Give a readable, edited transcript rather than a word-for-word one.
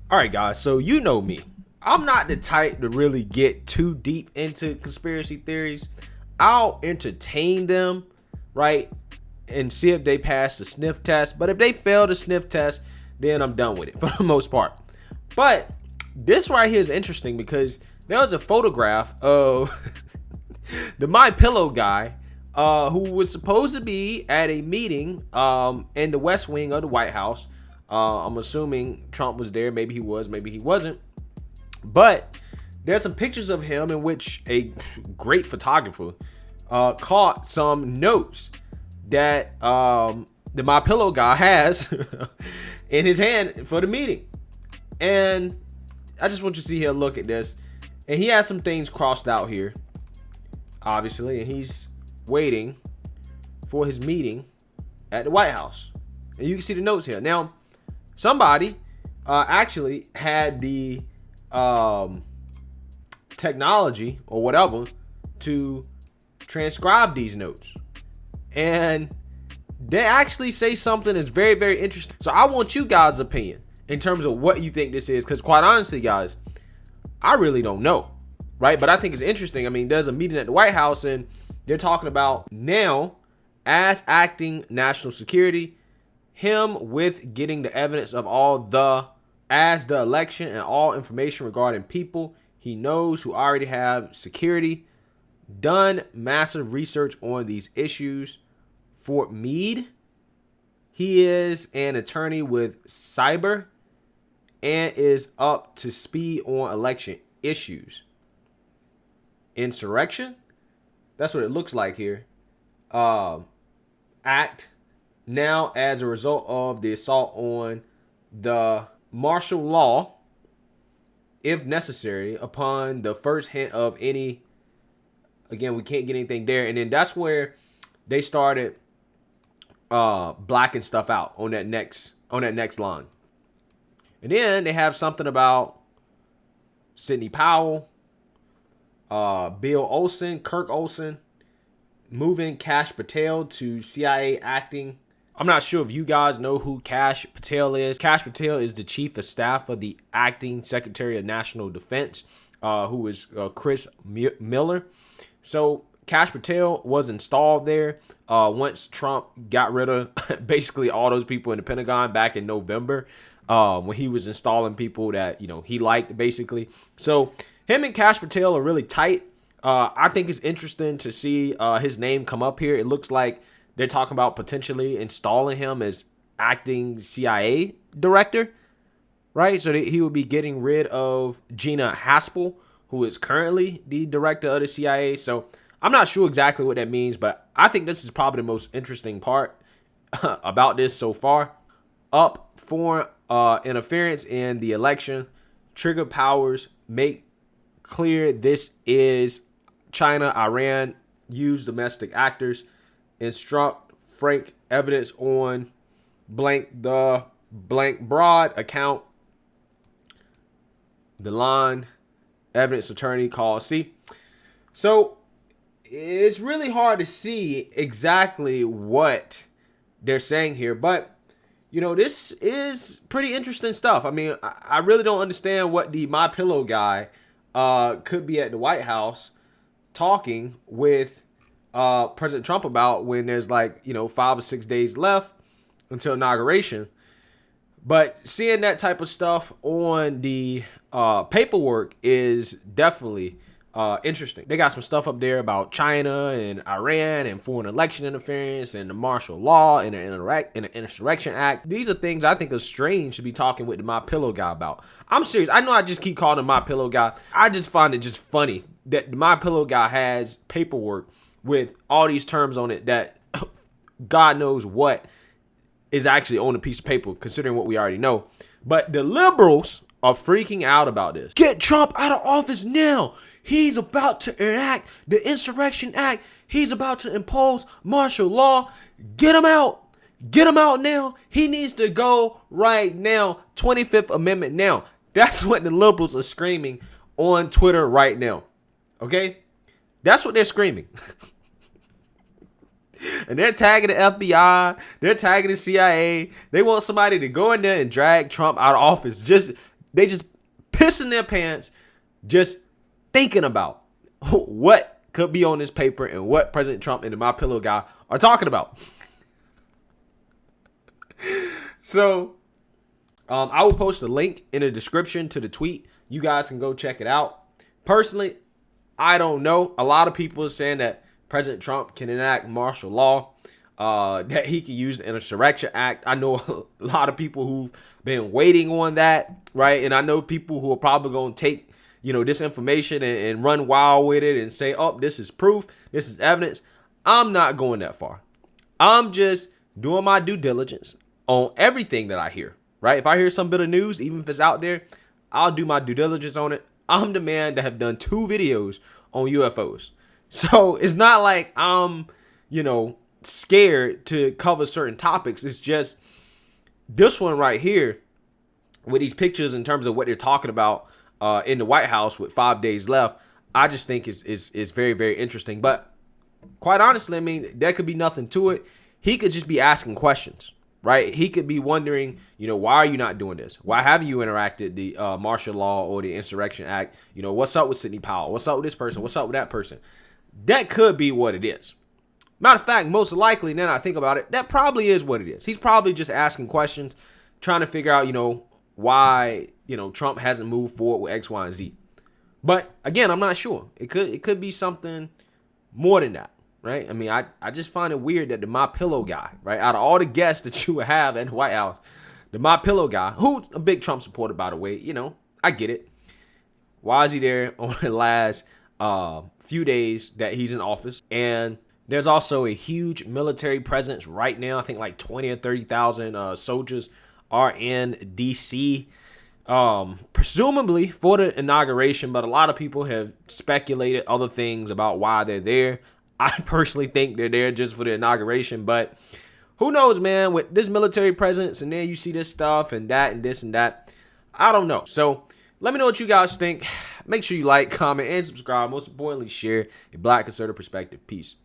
All right, guys. So you know me. I'm not the type to really get too deep into conspiracy theories. I'll entertain them, right? And see if they pass the sniff test. But if they fail the sniff test, then I'm done with it for the most part. But this right here is interesting because there was a photograph of the My Pillow guy who was supposed to be at a meeting in the West Wing of the White House. I'm assuming Trump was there. Maybe he was, maybe he wasn't. But there's some pictures of him in which a great photographer caught some notes that the My Pillow guy has in his hand for the meeting. And I just want you to see here, look at this. And he has some things crossed out here, obviously, and he's waiting for his meeting at the White House. And you can see the notes here. Now, somebody actually had the technology or whatever to transcribe these notes. And they actually say something that's very, very interesting. So I want you guys' opinion in terms of what you think this is. Because quite honestly, guys, I really don't know. Right? But I think it's interesting. I mean, there's a meeting at the White House and they're talking about now as acting national security, him with getting the evidence of the election and all information regarding people he knows who already have security, done massive research on these issues. Fort Meade, he is an attorney with cyber and is up to speed on election issues. Insurrection, that's what it looks like here. Act now as a result of the assault on the martial law, if necessary, upon the first hint of any. Again, we can't get anything there. And then that's where they started blacking stuff out on that next line. And then they have something about Sidney Powell, Bill Olson, Kirk Olson, moving Kash Patel to CIA acting. I'm not sure if you guys know who Kash Patel is. Kash Patel is the chief of staff of the acting Secretary of National Defense, who is Chris Miller. So Kash Patel was installed there once Trump got rid of basically all those people in the Pentagon back in November when he was installing people that, he liked basically. So him and Kash Patel are really tight. I think it's interesting to see his name come up here. It looks like they're talking about potentially installing him as acting CIA director, right? So that he would be getting rid of Gina Haspel, who is currently the director of the CIA. So I'm not sure exactly what that means, but I think this is probably the most interesting part about this so far. Up for interference in the election. Trigger powers make clear this is China, Iran, use domestic actors. Instruct frank evidence on blank the blank broad account. The line evidence attorney called. See, so it's really hard to see exactly what they're saying here, but this is pretty interesting stuff. I mean, I really don't understand what the My Pillow guy could be at the White House talking with President Trump about when there's 5 or 6 days left until inauguration. But seeing that type of stuff on the paperwork is definitely interesting. They got some stuff up there about China and Iran and foreign election interference and the martial law and the Insurrection Act. These are things I think are strange to be talking with the My Pillow guy about. I'm serious. I know I just keep calling him My Pillow guy. I just find it just funny that the My Pillow guy has paperwork with all these terms on it that God knows what is actually on a piece of paper, considering what we already know. But the liberals are freaking out about this. Get Trump out of office now. He's about to enact the Insurrection Act. He's about to impose martial law. Get him out. Get him out now. He needs to go right now. 25th Amendment now. That's what the liberals are screaming on Twitter right now. Okay? That's what they're screaming. And they're tagging the FBI. They're tagging the CIA. They want somebody to go in there and drag Trump out of office. they just pissing their pants just thinking about what could be on this paper and what President Trump and the My Pillow guy are talking about. So I will post a link in the description to the tweet. You guys can go check it out. Personally, I don't know. A lot of people are saying that President Trump can enact martial law, that he can use the Insurrection Act. I know a lot of people who've been waiting on that, right? And I know people who are probably going to take, this information and run wild with it and say, oh, this is proof, this is evidence. I'm not going that far. I'm just doing my due diligence on everything that I hear, right? If I hear some bit of news, even if it's out there, I'll do my due diligence on it. I'm the man that have done 2 videos on UFOs. So it's not like I'm, scared to cover certain topics. It's just this one right here with these pictures in terms of what they're talking about in the White House with 5 days left. I just think is very, very interesting. But quite honestly, I mean, there could be nothing to it. He could just be asking questions, right? He could be wondering, why are you not doing this? Why haven't you interacted the martial law or the Insurrection Act? What's up with Sidney Powell? What's up with this person? What's up with that person? That could be what it is. Matter of fact, most likely, now that I think about it, that probably is what it is. He's probably just asking questions, trying to figure out, why, Trump hasn't moved forward with X, Y, and Z. But again, I'm not sure. It could be something more than that, right? I mean, I just find it weird that the My Pillow guy, right, out of all the guests that you would have at the White House, the My Pillow guy, who's a big Trump supporter, by the way, I get it. Why is he there on the last few days that he's in office? And there's also a huge military presence right now. I think like 20 or 30,000 soldiers are in D.C., presumably for the inauguration, but a lot of people have speculated other things about why they're there. I personally think they're there just for the inauguration, but who knows, man, with this military presence and then you see this stuff and that and this and that, I don't know. So let me know what you guys think. Make sure you like, comment, and subscribe. Most importantly, share a Black conservative perspective. Peace.